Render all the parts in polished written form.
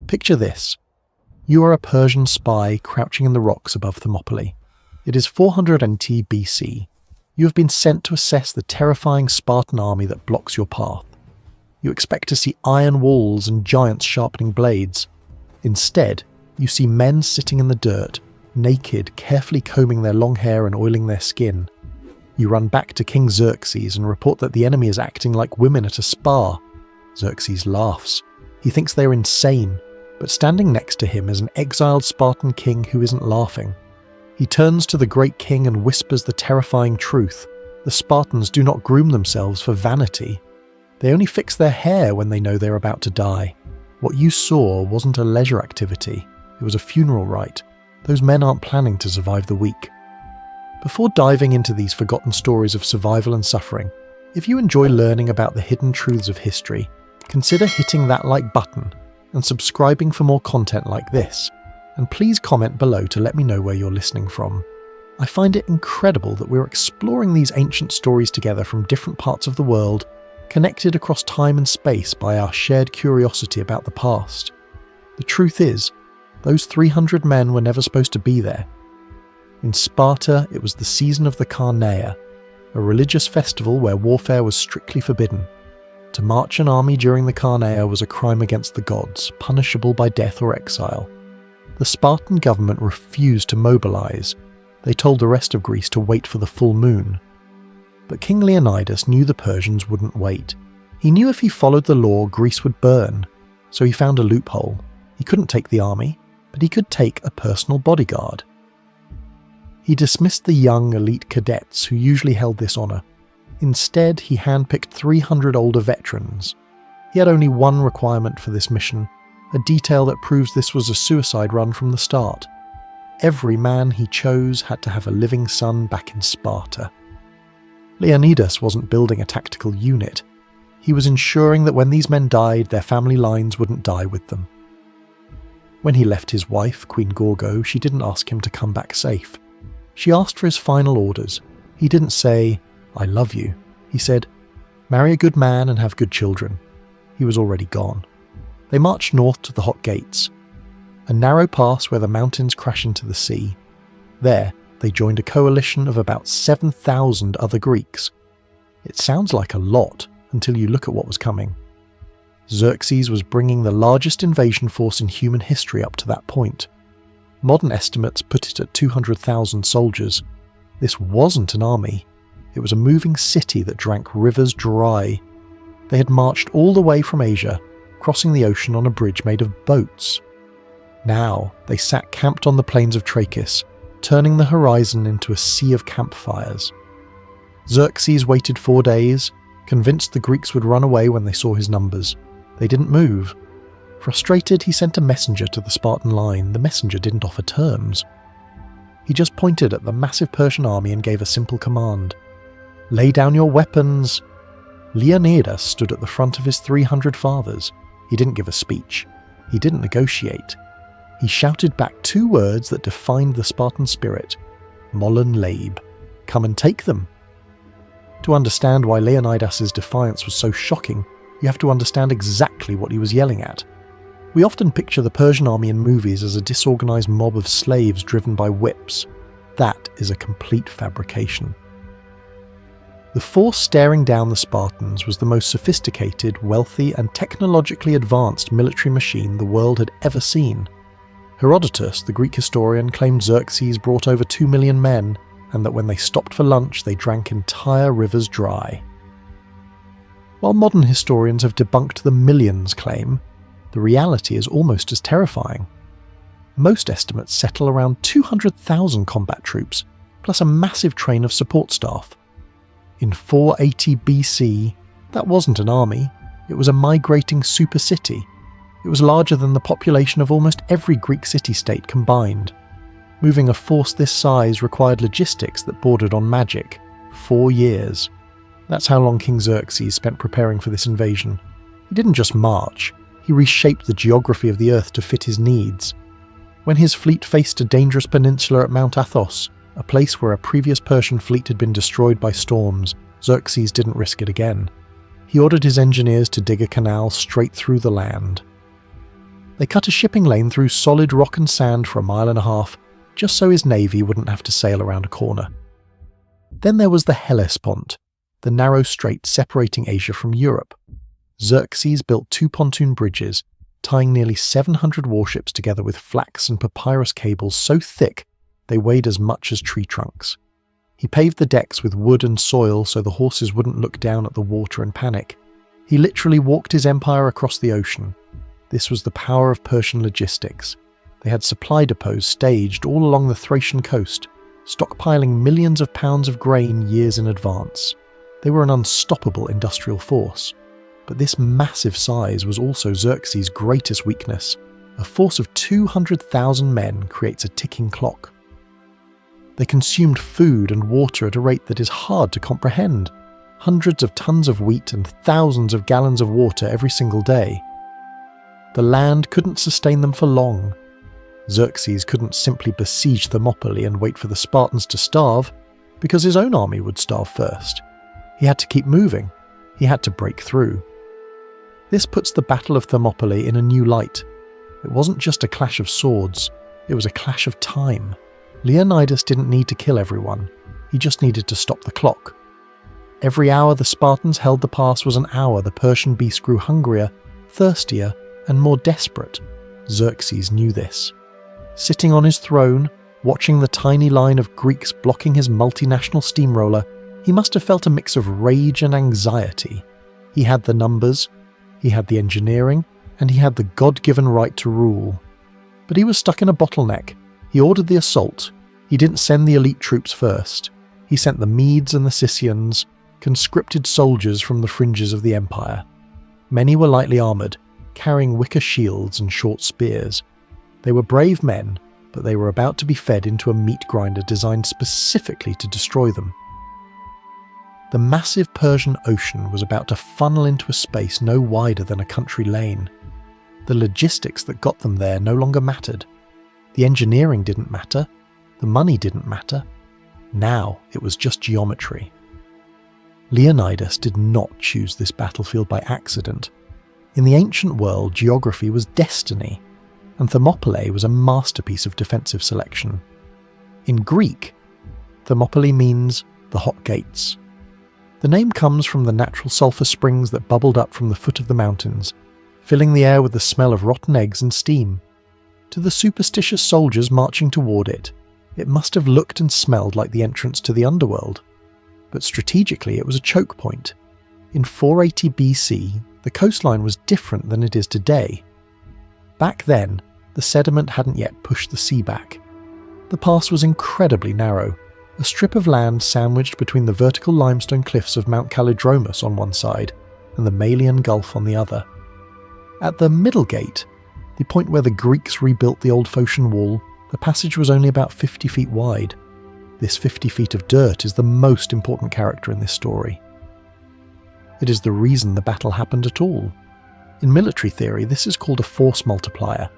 Picture this. You are a Persian spy crouching in the rocks above Thermopylae. It is 480 BC. You have been sent to assess the terrifying Spartan army that blocks your path. You expect to see iron walls and giants sharpening blades. Instead, you see men sitting in the dirt, naked, carefully combing their long hair and oiling their skin. You run back to King Xerxes and report that the enemy is acting like women at a spa. Xerxes laughs. He thinks they are insane, but standing next to him is an exiled Spartan king who isn't laughing. He turns to the great king and whispers the terrifying truth. The Spartans do not groom themselves for vanity. They only fix their hair when they know they're about to die. What you saw wasn't a leisure activity. It was a funeral rite. Those men aren't planning to survive the week. Before diving into these forgotten stories of survival and suffering, if you enjoy learning about the hidden truths of history, consider hitting that like button and subscribing for more content like this. And please comment below to let me know where you're listening from. I find it incredible that we're exploring these ancient stories together from different parts of the world, connected across time and space by our shared curiosity about the past. The truth is, those 300 men were never supposed to be there. In Sparta, it was the season of the Carneia, a religious festival where warfare was strictly forbidden. To march an army during the Carneia was a crime against the gods, punishable by death or exile. The Spartan government refused to mobilize. They told the rest of Greece to wait for the full moon. But King Leonidas knew the Persians wouldn't wait. He knew if he followed the law, Greece would burn. So he found a loophole. He couldn't take the army, but he could take a personal bodyguard. He dismissed the young elite cadets who usually held this honor. Instead, he handpicked 300 older veterans. He had only one requirement for this mission, a detail that proves this was a suicide run from the start. Every man he chose had to have a living son back in Sparta. Leonidas wasn't building a tactical unit. He was ensuring that when these men died, their family lines wouldn't die with them. When he left his wife, Queen Gorgo, she didn't ask him to come back safe. She asked for his final orders. He didn't say, "I love you." He said, "Marry a good man and have good children." He was already gone. They marched north to the Hot Gates, a narrow pass where the mountains crash into the sea. There, they joined a coalition of about 7,000 other Greeks. It sounds like a lot until you look at what was coming. Xerxes was bringing the largest invasion force in human history up to that point. Modern estimates put it at 200,000 soldiers. This wasn't an army. It was a moving city that drank rivers dry. They had marched all the way from Asia, crossing the ocean on a bridge made of boats. Now they sat camped on the plains of Trachis, turning the horizon into a sea of campfires. Xerxes waited 4 days, convinced the Greeks would run away when they saw his numbers. They didn't move. Frustrated, he sent a messenger to the Spartan line. The messenger didn't offer terms. He just pointed at the massive Persian army and gave a simple command. "Lay down your weapons." Leonidas stood at the front of his 300 fathers. He didn't give a speech. He didn't negotiate. He shouted back 2 words that defined the Spartan spirit. "Mollen Labe." Come and take them. To understand why Leonidas's defiance was so shocking, you have to understand exactly what he was yelling at. We often picture the Persian army in movies as a disorganized mob of slaves driven by whips. That is a complete fabrication. The force staring down the Spartans was the most sophisticated, wealthy, and technologically advanced military machine the world had ever seen. Herodotus, the Greek historian, claimed Xerxes brought over 2 million men, and that when they stopped for lunch they drank entire rivers dry. While modern historians have debunked the millions claim, the reality is almost as terrifying. Most estimates settle around 200,000 combat troops, plus a massive train of support staff. In 480 BC, that wasn't an army, it was a migrating super city. It was larger than the population of almost every Greek city-state combined. Moving a force this size required logistics that bordered on magic. 4 years. That's how long King Xerxes spent preparing for this invasion. He didn't just march, he reshaped the geography of the earth to fit his needs. When his fleet faced a dangerous peninsula at Mount Athos, a place where a previous Persian fleet had been destroyed by storms, Xerxes didn't risk it again. He ordered his engineers to dig a canal straight through the land. They cut a shipping lane through solid rock and sand for 1.5 miles, just so his navy wouldn't have to sail around a corner. Then there was the Hellespont, the narrow strait separating Asia from Europe. Xerxes built 2 pontoon bridges, tying nearly 700 warships together with flax and papyrus cables so thick they weighed as much as tree trunks. He paved the decks with wood and soil so the horses wouldn't look down at the water and panic. He literally walked his empire across the ocean. This was the power of Persian logistics. They had supply depots staged all along the Thracian coast, stockpiling millions of pounds of grain years in advance. They were an unstoppable industrial force. But this massive size was also Xerxes' greatest weakness. A force of 200,000 men creates a ticking clock. They consumed food and water at a rate that is hard to comprehend. Hundreds of tons of wheat and thousands of gallons of water every single day. The land couldn't sustain them for long. Xerxes couldn't simply besiege Thermopylae and wait for the Spartans to starve, because his own army would starve first. He had to keep moving. He had to break through. This puts the Battle of Thermopylae in a new light. It wasn't just a clash of swords, it was a clash of time. Leonidas didn't need to kill everyone, he just needed to stop the clock. Every hour the Spartans held the pass was an hour the Persian beast grew hungrier, thirstier, and more desperate. Xerxes knew this. Sitting on his throne, watching the tiny line of Greeks blocking his multinational steamroller, he must have felt a mix of rage and anxiety. He had the numbers, he had the engineering, and he had the God-given right to rule. But he was stuck in a bottleneck. He ordered the assault. He didn't send the elite troops first. He sent the Medes and the Scythians, conscripted soldiers from the fringes of the empire. Many were lightly armoured, carrying wicker shields and short spears. They were brave men, but they were about to be fed into a meat grinder designed specifically to destroy them. The massive Persian Ocean was about to funnel into a space no wider than a country lane. The logistics that got them there no longer mattered. The engineering didn't matter. The money didn't matter. Now it was just geometry. Leonidas did not choose this battlefield by accident. In the ancient world, geography was destiny, and Thermopylae was a masterpiece of defensive selection. In Greek, Thermopylae means the hot gates. The name comes from the natural sulphur springs that bubbled up from the foot of the mountains, filling the air with the smell of rotten eggs and steam. To the superstitious soldiers marching toward it, it must have looked and smelled like the entrance to the underworld. But strategically it was a choke point. In 480 BC, the coastline was different than it is today. Back then, the sediment hadn't yet pushed the sea back. The pass was incredibly narrow, a strip of land sandwiched between the vertical limestone cliffs of Mount Kallidromus on one side and the Malian Gulf on the other. At the middle gate, the point where the Greeks rebuilt the old Phocian wall, the passage was only about 50 feet wide. This 50 feet of dirt is the most important character in this story. It is the reason the battle happened at all. In military theory, this is called a force multiplier.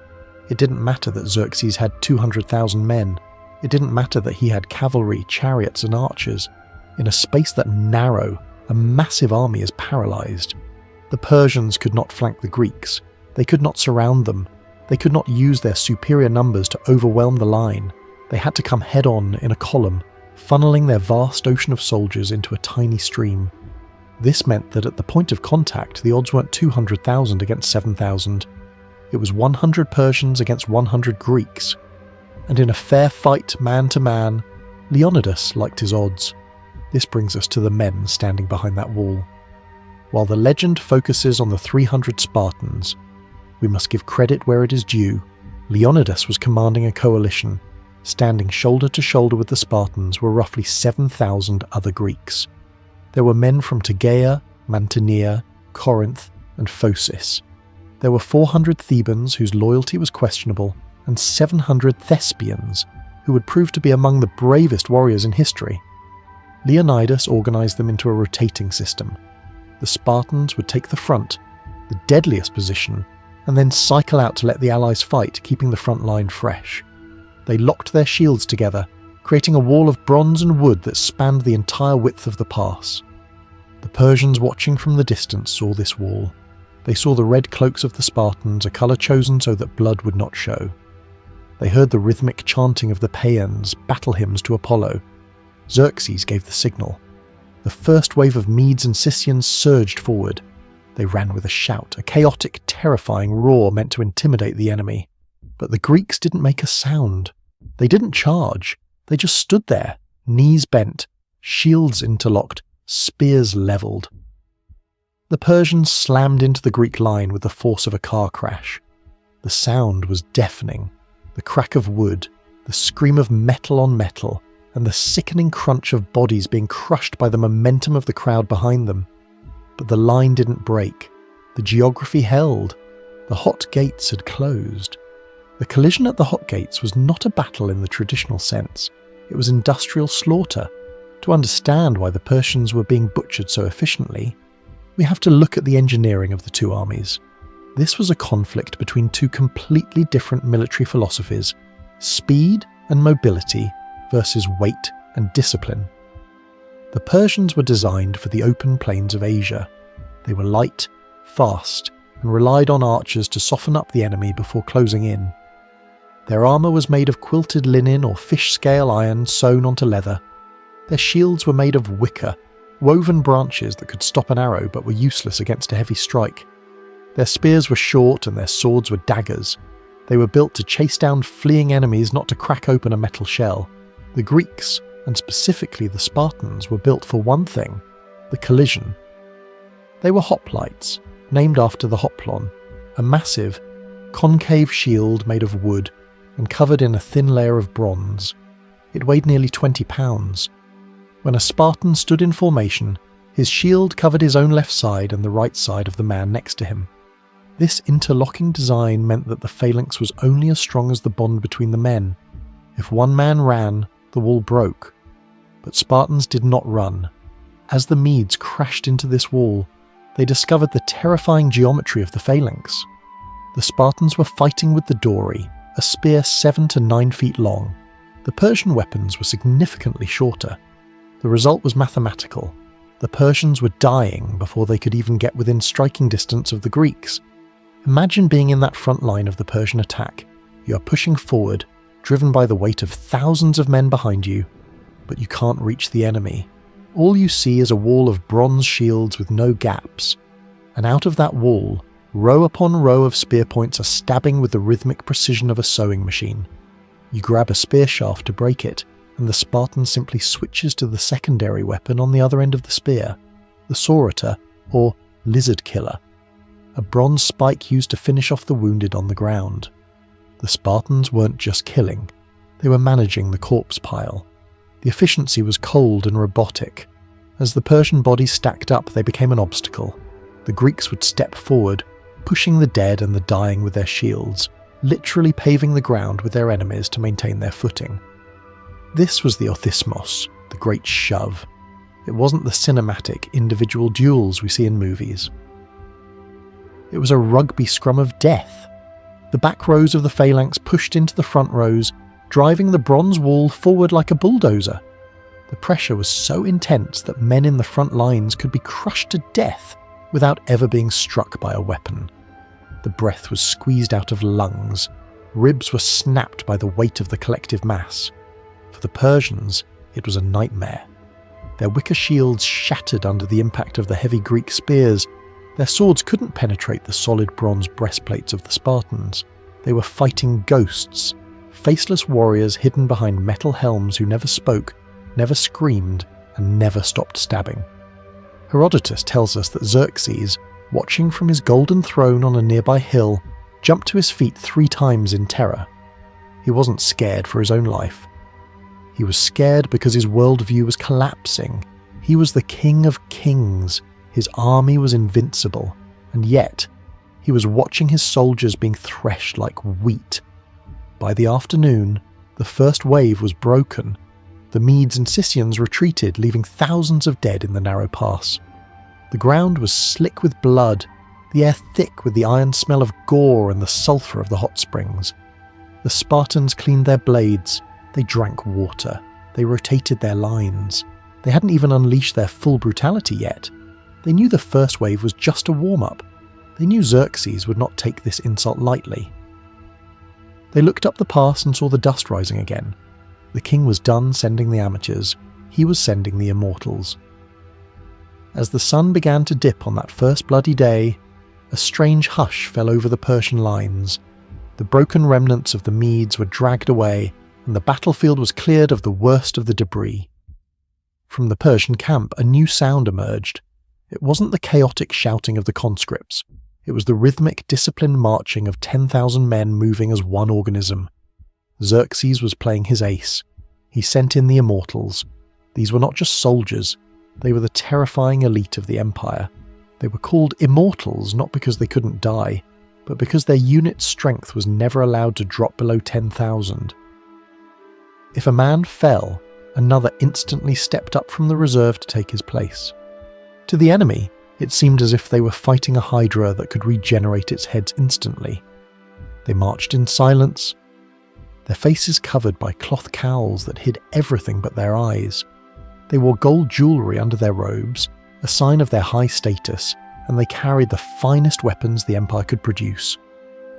It didn't matter that Xerxes had 200,000 men. It didn't matter that he had cavalry, chariots, and archers. In a space that narrow, a massive army is paralysed. The Persians could not flank the Greeks. They could not surround them. They could not use their superior numbers to overwhelm the line. They had to come head-on in a column, funneling their vast ocean of soldiers into a tiny stream. This meant that at the point of contact, the odds weren't 200,000 against 7,000. It was 100 Persians against 100 Greeks. And in a fair fight man-to-man, Leonidas liked his odds. This brings us to the men standing behind that wall. While the legend focuses on the 300 Spartans, we must give credit where it is due. Leonidas was commanding a coalition. Standing shoulder to shoulder with the Spartans were roughly 7,000 other Greeks. There were men from Tegea, Mantinea, Corinth, and Phocis. There were 400 Thebans whose loyalty was questionable, and 700 Thespians, who would prove to be among the bravest warriors in history. Leonidas organised them into a rotating system. The Spartans would take the front, the deadliest position, and then cycle out to let the allies fight, keeping the front line fresh. They locked their shields together, creating a wall of bronze and wood that spanned the entire width of the pass. The Persians watching from the distance saw this wall. They saw the red cloaks of the Spartans, a colour chosen so that blood would not show. They heard the rhythmic chanting of the paeans, battle hymns to Apollo. Xerxes gave the signal. The first wave of Medes and Scythians surged forward. They ran with a shout, a chaotic, terrifying roar meant to intimidate the enemy. But the Greeks didn't make a sound. They didn't charge. They just stood there, knees bent, shields interlocked, spears levelled. The Persians slammed into the Greek line with the force of a car crash. The sound was deafening. The crack of wood, the scream of metal on metal, and the sickening crunch of bodies being crushed by the momentum of the crowd behind them. But the line didn't break. The geography held. The hot gates had closed. The collision at the hot gates was not a battle in the traditional sense. It was industrial slaughter. To understand why the Persians were being butchered so efficiently, we have to look at the engineering of the two armies. This was a conflict between two completely different military philosophies, speed and mobility versus weight and discipline. The Persians were designed for the open plains of Asia. They were light, fast, and relied on archers to soften up the enemy before closing in. Their armour was made of quilted linen or fish-scale iron sewn onto leather. Their shields were made of wicker, woven branches that could stop an arrow but were useless against a heavy strike. Their spears were short and their swords were daggers. They were built to chase down fleeing enemies, not to crack open a metal shell. The Greeks, and specifically the Spartans, were built for one thing: the collision. They were hoplites, named after the hoplon, a massive, concave shield made of wood and covered in a thin layer of bronze. It weighed nearly 20 pounds. When a Spartan stood in formation, his shield covered his own left side and the right side of the man next to him. This interlocking design meant that the phalanx was only as strong as the bond between the men. If one man ran, the wall broke. But Spartans did not run. As the Medes crashed into this wall, they discovered the terrifying geometry of the phalanx. The Spartans were fighting with the dory, a spear 7 to 9 feet long. The Persian weapons were significantly shorter. The result was mathematical. The Persians were dying before they could even get within striking distance of the Greeks. Imagine being in that front line of the Persian attack. You are pushing forward, driven by the weight of thousands of men behind you, but you can't reach the enemy. All you see is a wall of bronze shields with no gaps, and out of that wall, row upon row of spear points are stabbing with the rhythmic precision of a sewing machine. You grab a spear shaft to break it, and the Spartan simply switches to the secondary weapon on the other end of the spear, the sauriter, or lizard killer, a bronze spike used to finish off the wounded on the ground. The Spartans weren't just killing, they were managing the corpse pile. The efficiency was cold and robotic. As the Persian bodies stacked up, they became an obstacle. The Greeks would step forward, pushing the dead and the dying with their shields, literally paving the ground with their enemies to maintain their footing. This was the othismos, the great shove. It wasn't the cinematic, individual duels we see in movies. It was a rugby scrum of death. The back rows of the phalanx pushed into the front rows, driving the bronze wall forward like a bulldozer. The pressure was so intense that men in the front lines could be crushed to death without ever being struck by a weapon. The breath was squeezed out of lungs. Ribs were snapped by the weight of the collective mass. For the Persians, it was a nightmare. Their wicker shields shattered under the impact of the heavy Greek spears. Their swords couldn't penetrate the solid bronze breastplates of the Spartans. They were fighting ghosts, faceless warriors hidden behind metal helms who never spoke, never screamed, and never stopped stabbing. Herodotus tells us that Xerxes, watching from his golden throne on a nearby hill, jumped to his feet 3 times in terror. He wasn't scared for his own life. He was scared because his worldview was collapsing. He was the king of kings. His army was invincible, and yet he was watching his soldiers being threshed like wheat. By the afternoon, the first wave was broken. The Medes and Scythians retreated, leaving thousands of dead in the narrow pass. The ground was slick with blood, the air thick with the iron smell of gore and the sulphur of the hot springs. The Spartans cleaned their blades, they drank water, they rotated their lines. They hadn't even unleashed their full brutality yet. They knew the first wave was just a warm-up. They knew Xerxes would not take this insult lightly. They looked up the pass and saw the dust rising again. The king was done sending the amateurs. He was sending the immortals. As the sun began to dip on that first bloody day, a strange hush fell over the Persian lines. The broken remnants of the Medes were dragged away, and the battlefield was cleared of the worst of the debris. From the Persian camp, a new sound emerged. It wasn't the chaotic shouting of the conscripts. It was the rhythmic, disciplined marching of 10,000 men moving as one organism. Xerxes was playing his ace. He sent in the immortals. These were not just soldiers. They were the terrifying elite of the empire. They were called immortals not because they couldn't die, but because their unit strength was never allowed to drop below 10,000. If a man fell, another instantly stepped up from the reserve to take his place. To the enemy, it seemed as if they were fighting a hydra that could regenerate its heads instantly. They marched in silence, their faces covered by cloth cowls that hid everything but their eyes. They wore gold jewellery under their robes, a sign of their high status, and they carried the finest weapons the empire could produce.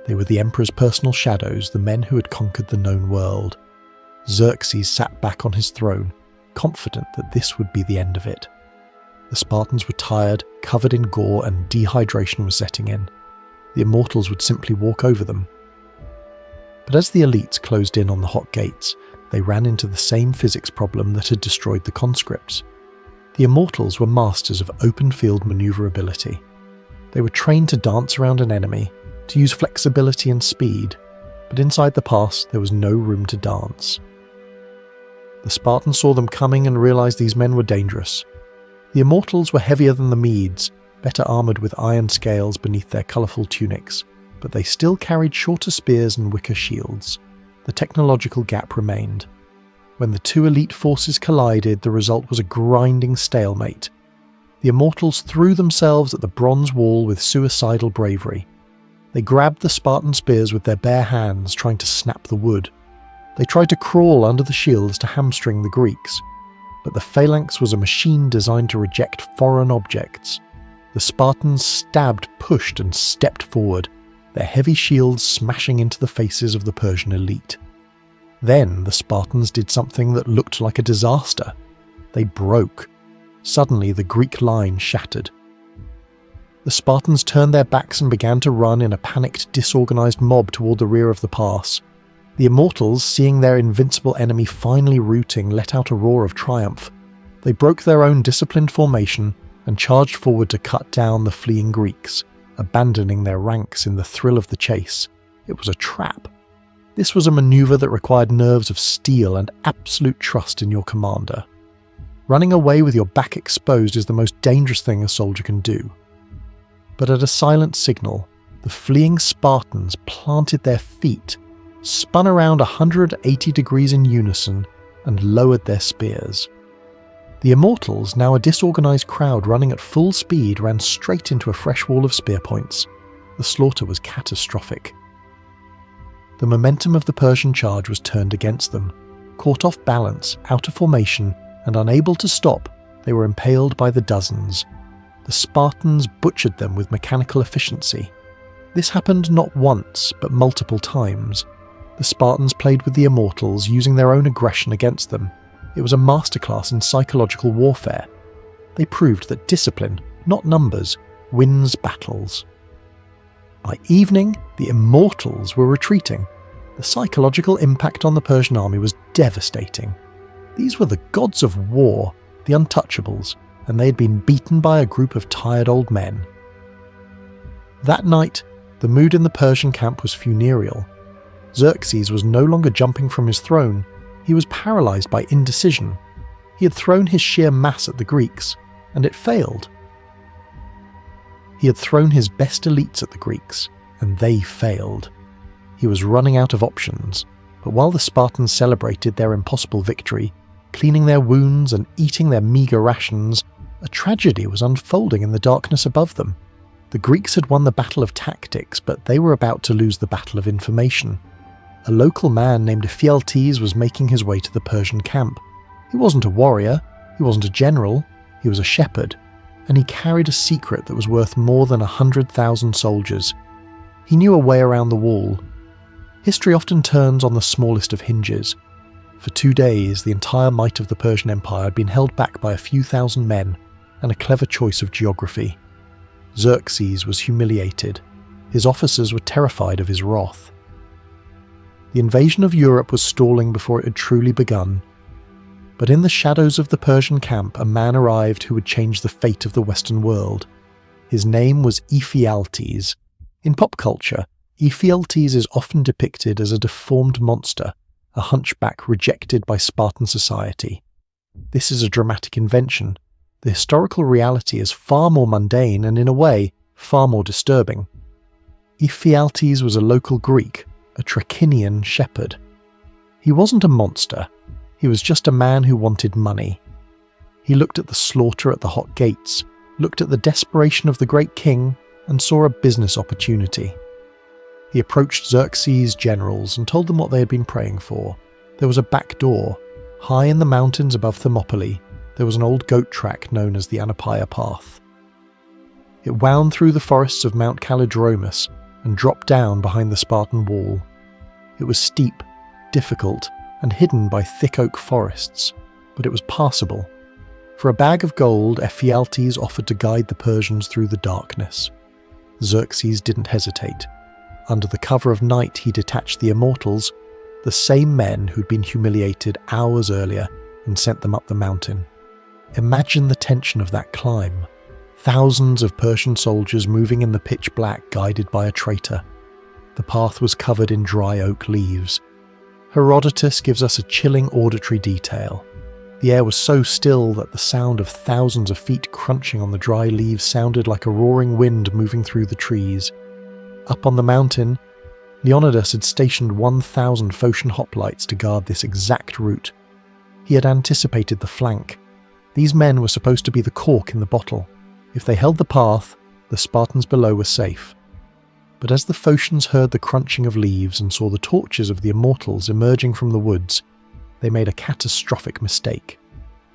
They were the emperor's personal shadows, the men who had conquered the known world. Xerxes sat back on his throne, confident that this would be the end of it. The Spartans were tired, covered in gore, and dehydration was setting in. The immortals would simply walk over them. But as the elites closed in on the hot gates, they ran into the same physics problem that had destroyed the conscripts. The immortals were masters of open-field maneuverability. They were trained to dance around an enemy, to use flexibility and speed, but inside the pass there was no room to dance. The Spartans saw them coming and realized these men were dangerous. The immortals were heavier than the Medes, better armored with iron scales beneath their colorful tunics, but they still carried shorter spears and wicker shields. The technological gap remained. When the two elite forces collided, the result was a grinding stalemate. The immortals threw themselves at the bronze wall with suicidal bravery. They grabbed the Spartan spears with their bare hands, trying to snap the wood. They tried to crawl under the shields to hamstring the Greeks, but the phalanx was a machine designed to reject foreign objects. The Spartans stabbed, pushed, and stepped forward, their heavy shields smashing into the faces of the Persian elite. Then the Spartans did something that looked like a disaster. They broke. Suddenly the Greek line shattered. The Spartans turned their backs and began to run in a panicked, disorganized mob toward the rear of the pass. The immortals, seeing their invincible enemy finally routing, let out a roar of triumph. They broke their own disciplined formation and charged forward to cut down the fleeing Greeks, abandoning their ranks in the thrill of the chase. It was a trap. This was a maneuver that required nerves of steel and absolute trust in your commander. Running away with your back exposed is the most dangerous thing a soldier can do. But at a silent signal, the fleeing Spartans planted their feet, spun around 180 degrees in unison, and lowered their spears. The immortals, now a disorganized crowd running at full speed, ran straight into a fresh wall of spear points. The slaughter was catastrophic. The momentum of the Persian charge was turned against them. Caught off balance, out of formation, and unable to stop, they were impaled by the dozens. The Spartans butchered them with mechanical efficiency. This happened not once, but multiple times. The Spartans played with the immortals, using their own aggression against them. It was a masterclass in psychological warfare. They proved that discipline, not numbers, wins battles. By evening, the immortals were retreating. The psychological impact on the Persian army was devastating. These were the gods of war, the untouchables, and they had been beaten by a group of tired old men. That night, the mood in the Persian camp was funereal. Xerxes was no longer jumping from his throne. He was paralyzed by indecision. He had thrown his sheer mass at the Greeks, and it failed. He had thrown his best elites at the Greeks, and they failed. He was running out of options, but while the Spartans celebrated their impossible victory, cleaning their wounds and eating their meagre rations, a tragedy was unfolding in the darkness above them. The Greeks had won the battle of tactics, but they were about to lose the battle of information. A local man named Ephialtes was making his way to the Persian camp. He wasn't a warrior, he wasn't a general, he was a shepherd. and he carried a secret that was worth more than 100,000 soldiers. He knew a way around the wall. History often turns on the smallest of hinges. For 2 days, the entire might of the Persian Empire had been held back by a few thousand men and a clever choice of geography. Xerxes was humiliated. His officers were terrified of his wrath. The invasion of Europe was stalling before it had truly begun. But in the shadows of the Persian camp, a man arrived who would change the fate of the Western world. His name was Ephialtes. In pop culture, Ephialtes is often depicted as a deformed monster, a hunchback rejected by Spartan society. This is a dramatic invention. The historical reality is far more mundane and, in a way, far more disturbing. Ephialtes was a local Greek, a Trachinian shepherd. He wasn't a monster. He was just a man who wanted money. He looked at the slaughter at the hot gates, looked at the desperation of the great king, and saw a business opportunity. He approached Xerxes' generals and told them what they had been praying for. There was a back door. High in the mountains above Thermopylae, there was an old goat track known as the Anapaya Path. It wound through the forests of Mount Calidromus and dropped down behind the Spartan wall. It was steep, difficult, and hidden by thick oak forests, but it was passable. For a bag of gold, Ephialtes offered to guide the Persians through the darkness. Xerxes didn't hesitate. Under the cover of night, he detached the immortals, the same men who'd been humiliated hours earlier, and sent them up the mountain. Imagine the tension of that climb. Thousands of Persian soldiers moving in the pitch black, guided by a traitor. The path was covered in dry oak leaves. Herodotus gives us a chilling auditory detail. The air was so still that the sound of thousands of feet crunching on the dry leaves sounded like a roaring wind moving through the trees. Up on the mountain, Leonidas had stationed 1,000 Phocian hoplites to guard this exact route. He had anticipated the flank. These men were supposed to be the cork in the bottle. If they held the path, the Spartans below were safe. But as the Phocians heard the crunching of leaves and saw the torches of the immortals emerging from the woods, they made a catastrophic mistake.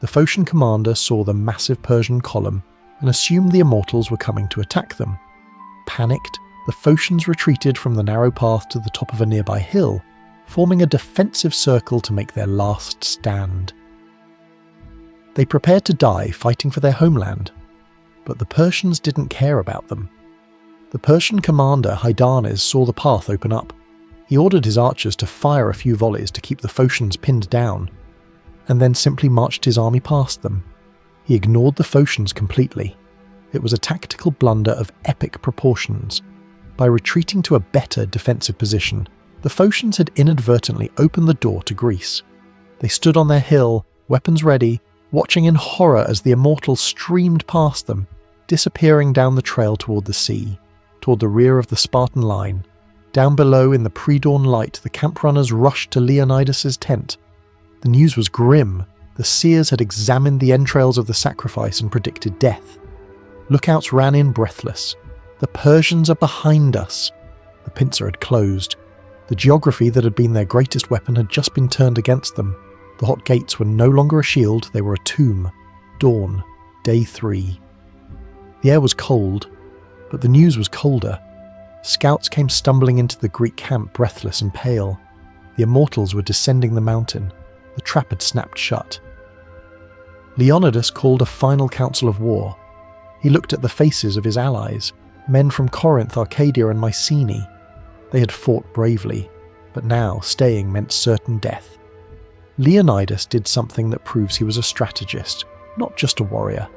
The Phocian commander saw the massive Persian column and assumed the immortals were coming to attack them. Panicked, the Phocians retreated from the narrow path to the top of a nearby hill, forming a defensive circle to make their last stand. They prepared to die fighting for their homeland, but the Persians didn't care about them. The Persian commander Hydarnes saw the path open up. He ordered his archers to fire a few volleys to keep the Phocians pinned down, and then simply marched his army past them. He ignored the Phocians completely. It was a tactical blunder of epic proportions. By retreating to a better defensive position, the Phocians had inadvertently opened the door to Greece. They stood on their hill, weapons ready, watching in horror as the immortals streamed past them, disappearing down the trail toward the sea, toward the rear of the Spartan line. Down below in the pre-dawn light, the camp runners rushed to Leonidas' tent. The news was grim. The seers had examined the entrails of the sacrifice and predicted death. Lookouts ran in breathless. The Persians are behind us. The pincer had closed. The geography that had been their greatest weapon had just been turned against them. The hot gates were no longer a shield, they were a tomb. Dawn, day 3. The air was cold, but the news was colder. Scouts came stumbling into the Greek camp, breathless and pale. The immortals were descending the mountain. The trap had snapped shut. Leonidas called a final council of war. He looked at the faces of his allies, men from Corinth, Arcadia and Mycenae. They had fought bravely, but now staying meant certain death. Leonidas did something that proves he was a strategist, not just a warrior.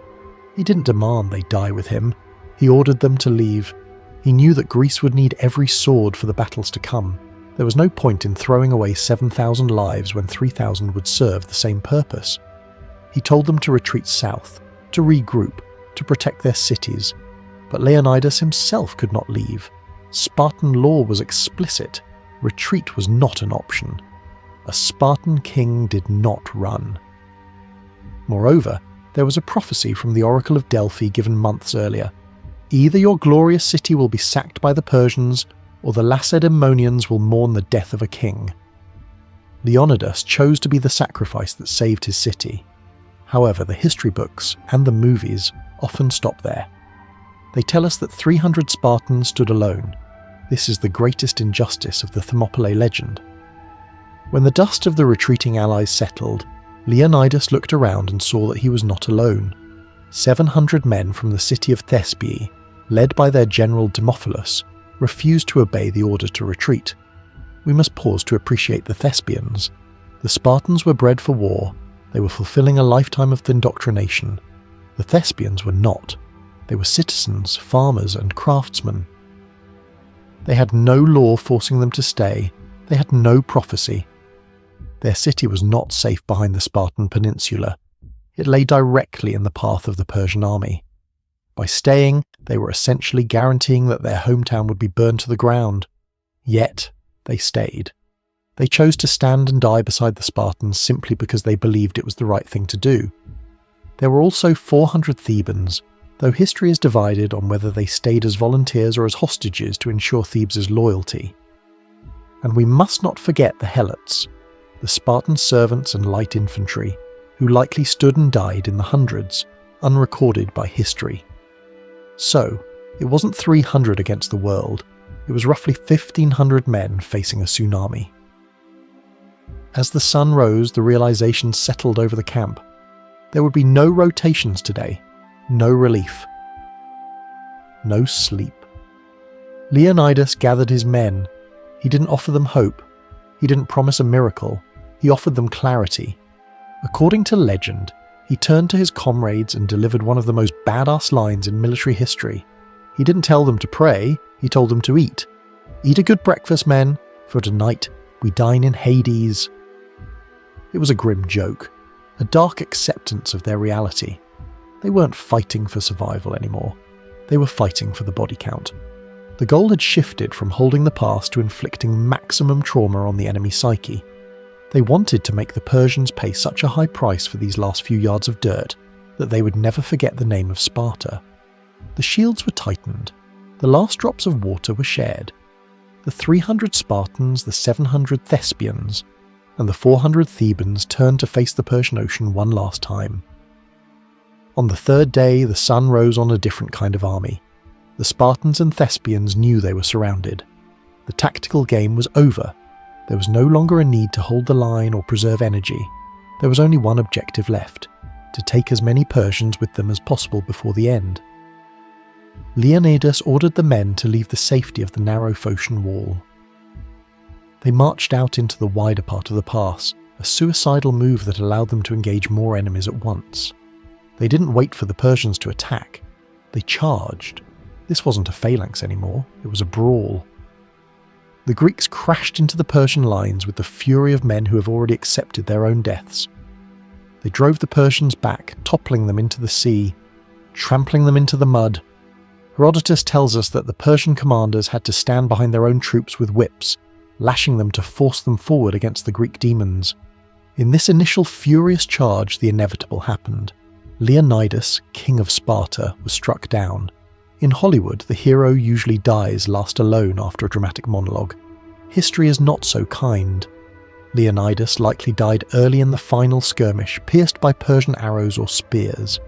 He didn't demand they die with him. He ordered them to leave. He knew that Greece would need every sword for the battles to come. There was no point in throwing away 7,000 lives when 3,000 would serve the same purpose. He told them to retreat south, to regroup, to protect their cities. But Leonidas himself could not leave. Spartan law was explicit. Retreat was not an option. A Spartan king did not run. Moreover, there was a prophecy from the Oracle of Delphi given months earlier. Either your glorious city will be sacked by the Persians, or the Lacedaemonians will mourn the death of a king. Leonidas chose to be the sacrifice that saved his city. However, the history books and the movies often stop there. They tell us that 300 Spartans stood alone. This is the greatest injustice of the Thermopylae legend. When the dust of the retreating allies settled, Leonidas looked around and saw that he was not alone. 700 men from the city of Thespiae, led by their general Demophilus, refused to obey the order to retreat. We must pause to appreciate the Thespians. The Spartans were bred for war. They were fulfilling a lifetime of indoctrination. The Thespians were not. They were citizens, farmers, and craftsmen. They had no law forcing them to stay. They had no prophecy. Their city was not safe behind the Spartan peninsula. It lay directly in the path of the Persian army. By staying, they were essentially guaranteeing that their hometown would be burned to the ground. Yet, they stayed. They chose to stand and die beside the Spartans simply because they believed it was the right thing to do. There were also 400 Thebans, though history is divided on whether they stayed as volunteers or as hostages to ensure Thebes' loyalty. And we must not forget the Helots, the Spartan servants and light infantry, who likely stood and died in the hundreds, unrecorded by history. So, it wasn't 300 against the world, it was roughly 1,500 men facing a tsunami. As the sun rose, the realization settled over the camp. There would be no rotations today, no relief, no sleep. Leonidas gathered his men. He didn't offer them hope. He didn't promise a miracle. He offered them clarity. According to legend, he turned to his comrades and delivered one of the most badass lines in military history. He didn't tell them to pray, he told them to eat. Eat a good breakfast, men, for tonight we dine in Hades. It was a grim joke, a dark acceptance of their reality. They weren't fighting for survival anymore. They were fighting for the body count. The goal had shifted from holding the past to inflicting maximum trauma on the enemy psyche. They wanted to make the Persians pay such a high price for these last few yards of dirt that they would never forget the name of Sparta. The shields were tightened. The last drops of water were shared. The 300 Spartans, the 700 Thespians, and the 400 Thebans turned to face the Persian Ocean one last time. On the third day, the sun rose on a different kind of army. The Spartans and Thespians knew they were surrounded. The tactical game was over. There was no longer a need to hold the line or preserve energy. There was only one objective left: to take as many Persians with them as possible before the end. Leonidas ordered the men to leave the safety of the narrow Phocian wall. They marched out into the wider part of the pass, a suicidal move that allowed them to engage more enemies at once. They didn't wait for the Persians to attack. They charged. This wasn't a phalanx anymore, it was a brawl. The Greeks crashed into the Persian lines with the fury of men who have already accepted their own deaths. They drove the Persians back, toppling them into the sea, trampling them into the mud. Herodotus tells us that the Persian commanders had to stand behind their own troops with whips, lashing them to force them forward against the Greek demons. In this initial furious charge, the inevitable happened. Leonidas, king of Sparta, was struck down. In Hollywood, the hero usually dies last alone after a dramatic monologue. History is not so kind. Leonidas likely died early in the final skirmish, pierced by Persian arrows or spears.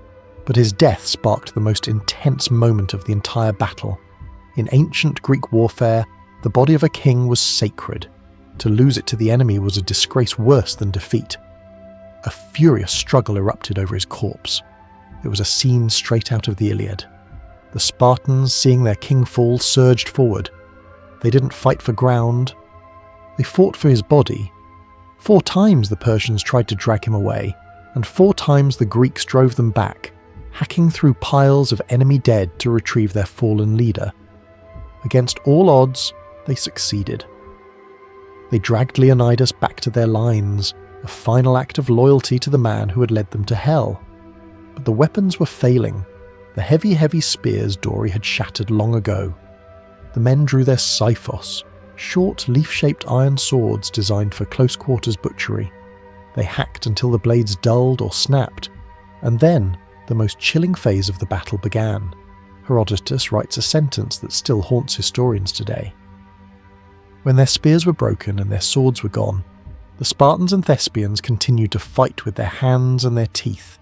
But his death sparked the most intense moment of the entire battle. In ancient Greek warfare, the body of a king was sacred. To lose it to the enemy was a disgrace worse than defeat. A furious struggle erupted over his corpse. It was a scene straight out of the Iliad. The Spartans, seeing their king fall, surged forward. They didn't fight for ground. They fought for his body. 4 times the Persians tried to drag him away, and 4 times the Greeks drove them back, hacking through piles of enemy dead to retrieve their fallen leader. Against all odds, they succeeded. They dragged Leonidas back to their lines, a final act of loyalty to the man who had led them to hell. But the weapons were failing. The heavy spears Dory had shattered long ago. The men drew their scyphos, short leaf-shaped iron swords designed for close-quarters butchery. They hacked until the blades dulled or snapped, and then the most chilling phase of the battle began. Herodotus writes a sentence that still haunts historians today. When their spears were broken and their swords were gone, the Spartans and Thespians continued to fight with their hands and their teeth,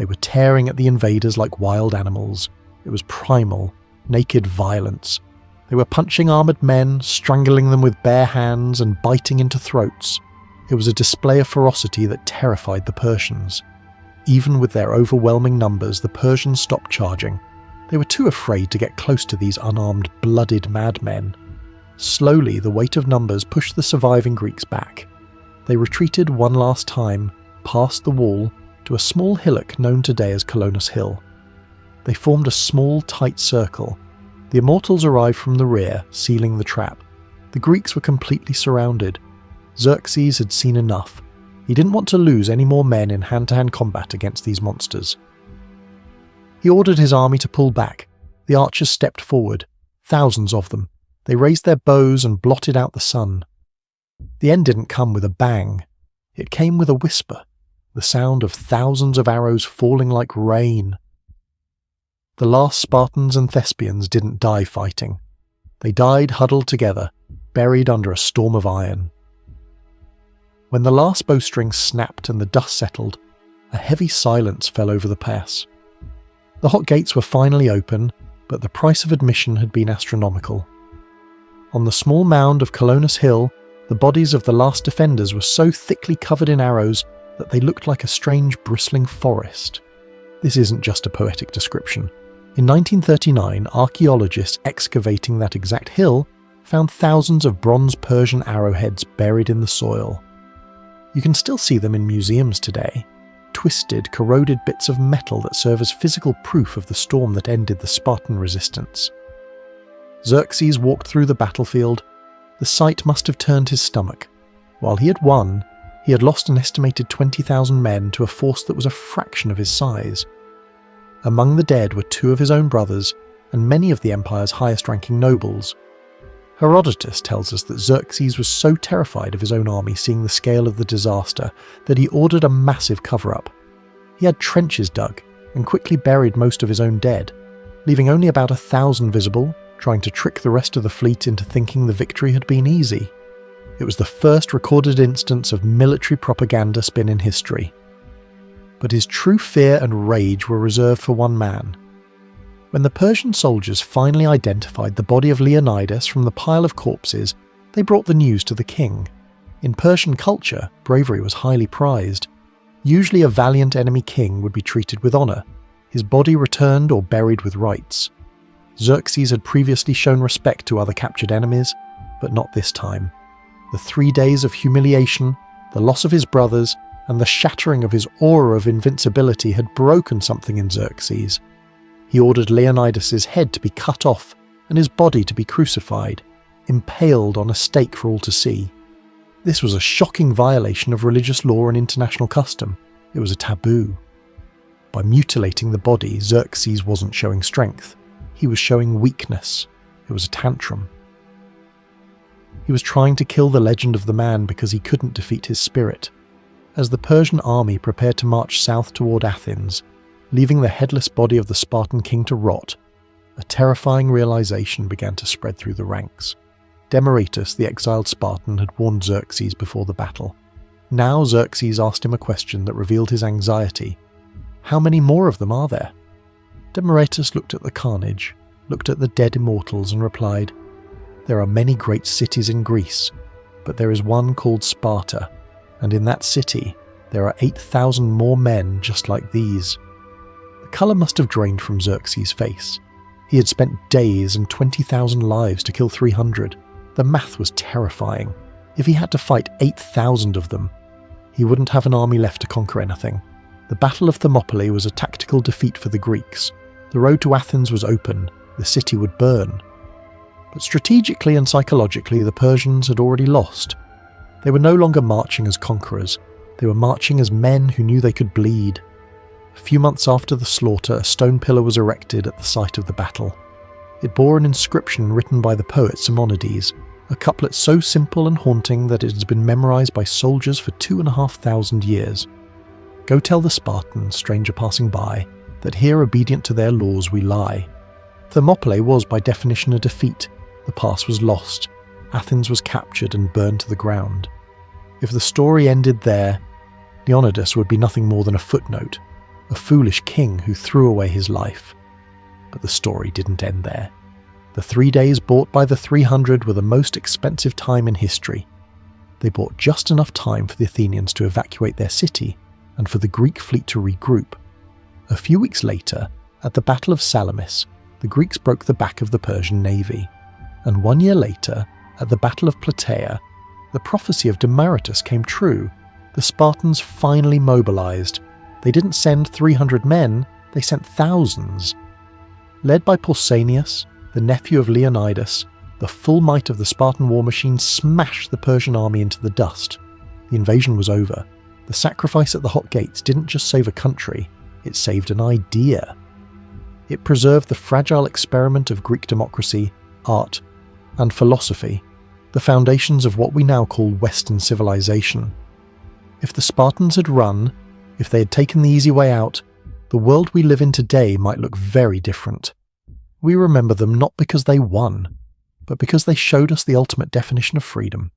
They were tearing at the invaders like wild animals. It was primal, naked violence. They were punching armoured men, strangling them with bare hands and biting into throats. It was a display of ferocity that terrified the Persians. Even with their overwhelming numbers, the Persians stopped charging. They were too afraid to get close to these unarmed, blooded madmen. Slowly, the weight of numbers pushed the surviving Greeks back. They retreated one last time, past the wall, to a small hillock known today as Colonus Hill. They formed a small, tight circle. The immortals arrived from the rear, sealing the trap. The Greeks were completely surrounded. Xerxes had seen enough. He didn't want to lose any more men in hand-to-hand combat against these monsters. He ordered his army to pull back. The archers stepped forward, thousands of them. They raised their bows and blotted out the sun. The end didn't come with a bang. It came with a whisper, the sound of thousands of arrows falling like rain. The last Spartans and Thespians didn't die fighting. They died huddled together, buried under a storm of iron. When the last bowstring snapped and the dust settled, a heavy silence fell over the pass. The hot gates were finally open, but the price of admission had been astronomical. On the small mound of Colonus Hill, the bodies of the last defenders were so thickly covered in arrows that they looked like a strange bristling forest. This isn't just a poetic description. In 1939, archaeologists excavating that exact hill found thousands of bronze Persian arrowheads buried in the soil. You can still see them in museums today, twisted, corroded bits of metal that serve as physical proof of the storm that ended the Spartan resistance. Xerxes walked through the battlefield. The sight must have turned his stomach. While he had won, he had lost an estimated 20,000 men to a force that was a fraction of his size. Among the dead were 2 of his own brothers and many of the empire's highest-ranking nobles. Herodotus tells us that Xerxes was so terrified of his own army seeing the scale of the disaster that he ordered a massive cover-up. He had trenches dug and quickly buried most of his own dead, leaving only about 1,000 visible, trying to trick the rest of the fleet into thinking the victory had been easy. It was the first recorded instance of military propaganda spin in history. But his true fear and rage were reserved for one man. When the Persian soldiers finally identified the body of Leonidas from the pile of corpses, they brought the news to the king. In Persian culture, bravery was highly prized. Usually a valiant enemy king would be treated with honour, his body returned or buried with rites. Xerxes had previously shown respect to other captured enemies, but not this time. The 3 days of humiliation, the loss of his brothers, and the shattering of his aura of invincibility had broken something in Xerxes. He ordered Leonidas's head to be cut off and his body to be crucified, impaled on a stake for all to see. This was a shocking violation of religious law and international custom. It was a taboo. By mutilating the body, Xerxes wasn't showing strength. He was showing weakness. It was a tantrum. He was trying to kill the legend of the man because he couldn't defeat his spirit. As the Persian army prepared to march south toward Athens, leaving the headless body of the Spartan king to rot, a terrifying realization began to spread through the ranks. Demaratus, the exiled Spartan, had warned Xerxes before the battle. Now Xerxes asked him a question that revealed his anxiety. How many more of them are there? Demaratus looked at the carnage, looked at the dead immortals and replied, "There are many great cities in Greece, but there is one called Sparta, and in that city there are 8,000 more men just like these." The colour must have drained from Xerxes' face. He had spent days and 20,000 lives to kill 300. The math was terrifying. If he had to fight 8,000 of them, he wouldn't have an army left to conquer anything. The Battle of Thermopylae was a tactical defeat for the Greeks. The road to Athens was open. The city would burn. But strategically and psychologically, the Persians had already lost. They were no longer marching as conquerors. They were marching as men who knew they could bleed. A few months after the slaughter, a stone pillar was erected at the site of the battle. It bore an inscription written by the poet Simonides, a couplet so simple and haunting that it has been memorized by soldiers for 2,500 years. "Go tell the Spartans, stranger passing by, that here obedient to their laws we lie." Thermopylae was by definition a defeat. The pass was lost. Athens was captured and burned to the ground. If the story ended there, Leonidas would be nothing more than a footnote. a foolish king who threw away his life. But the story didn't end there. The 3 days bought by the 300 were the most expensive time in history. They bought just enough time for the Athenians to evacuate their city and for the Greek fleet to regroup. A few weeks later, at the Battle of Salamis, the Greeks broke the back of the Persian navy. And 1 year later, at the Battle of Plataea, the prophecy of Demaratus came true. The Spartans finally mobilized. They didn't send 300 men, they sent thousands. Led by Pausanias, the nephew of Leonidas, the full might of the Spartan war machine smashed the Persian army into the dust. The invasion was over. The sacrifice at the Hot Gates didn't just save a country, it saved an idea. It preserved the fragile experiment of Greek democracy, art, and philosophy, the foundations of what we now call Western civilization. If the Spartans had run, if they had taken the easy way out, the world we live in today might look very different. We remember them not because they won, but because they showed us the ultimate definition of freedom.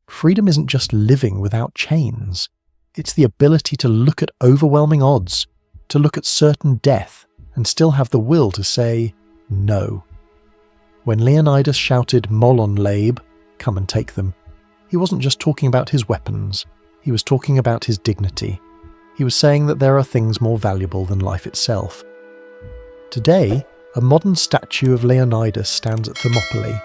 Freedom isn't just living without chains. It's the ability to look at overwhelming odds, to look at certain death, and still have the will to say no. When Leonidas shouted "Molon Labe," come and take them, he wasn't just talking about his weapons, he was talking about his dignity. He was saying that there are things more valuable than life itself. Today, a modern statue of Leonidas stands at Thermopylae.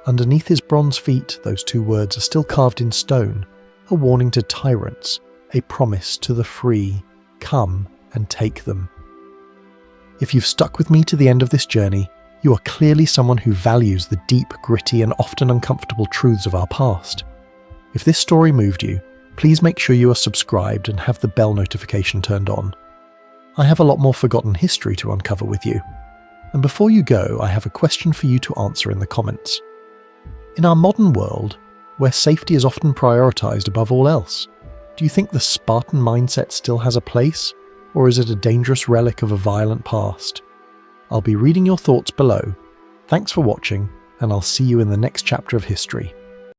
Underneath his bronze feet, those two words are still carved in stone, a warning to tyrants, a promise to the free, come and take them. If you've stuck with me to the end of this journey, you are clearly someone who values the deep, gritty, and often uncomfortable truths of our past. If this story moved you, please make sure you are subscribed and have the bell notification turned on. I have a lot more forgotten history to uncover with you. And before you go, I have a question for you to answer in the comments. In our modern world, where safety is often prioritized above all else, do you think the Spartan mindset still has a place, or is it a dangerous relic of a violent past? I'll be reading your thoughts below. Thanks for watching, and I'll see you in the next chapter of history.